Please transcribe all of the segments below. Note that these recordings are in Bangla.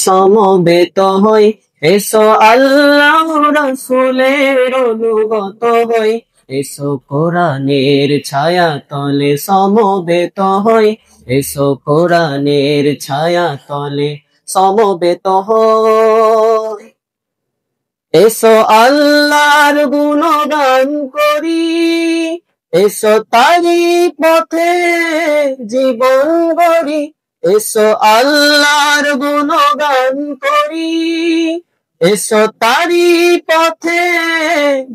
সমবেত হই, এসো আল্লাহ রাসূলের অনুগত হই, এসো কোরআনের ছায়া তলে সমবেত হই, এসো কোরআনের ছায়া তলে সমবেত হই। এসো আল্লাহর গুণগান করি, এসো তারি পথে জীবন গড়ি, এসো আল্লাহর গুণগান করি, এসো তারি পথে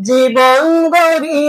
জীবন গড়ি।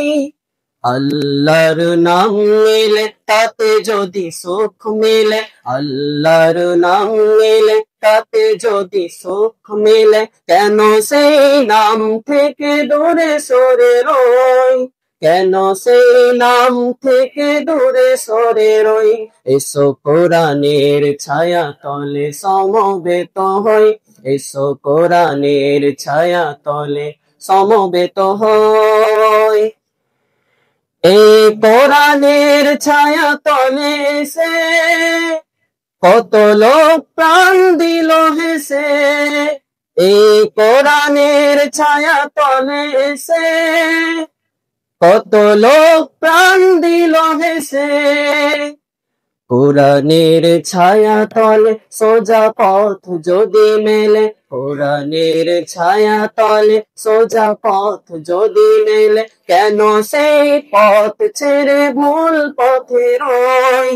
আল্লাহর নাম নিলে তাতে যদি সুখ মিলে, আল্লাহর নাম নিলে তাতে যদি সুখ মিলে, কেন সেই নাম থেকে দূরে সরে রই, কেন সেই নাম থেকে দূরে সরে রই। এসো কোরআনের ছায়া তলে সমবেত হই, এসো কোরআনের ছায়া তলে সমবেত হই। এই কোরআনের ছায়া তলে এসে কত লোক প্রাণ দিল হেসে, এই কোরআনের ছায়া তলে এসে কত লোক প্রাণ দিল হেসে। কোরআনের ছায়া তলে সোজা পথ যদি মেলে, কোরআনের ছায়া তলে সোজা পথ যদি মেলে, কেন সেই পথ ছেড়ে ভুল পথে রই,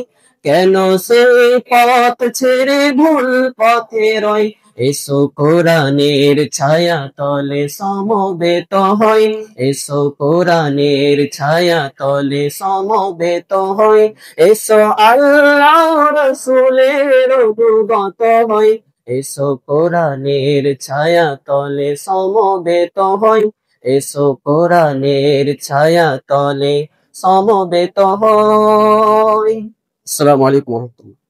কেন সেই পথ ছেড়ে ভুল পথে রই। এসো কোরআনের ছায়া তলে সমবেত হই, এসো কোরআনের ছায়া তলে সমবেত হই, এসো আল্লাহ রাসূলের অনুগত হই, এসো কোরআনের ছায়া তলে সমবেত হই, এসো কোরআনের ছায়া তলে সমবেত হই। আসসালামু আলাইকুম ওয়া রাহমাতুল্লাহ।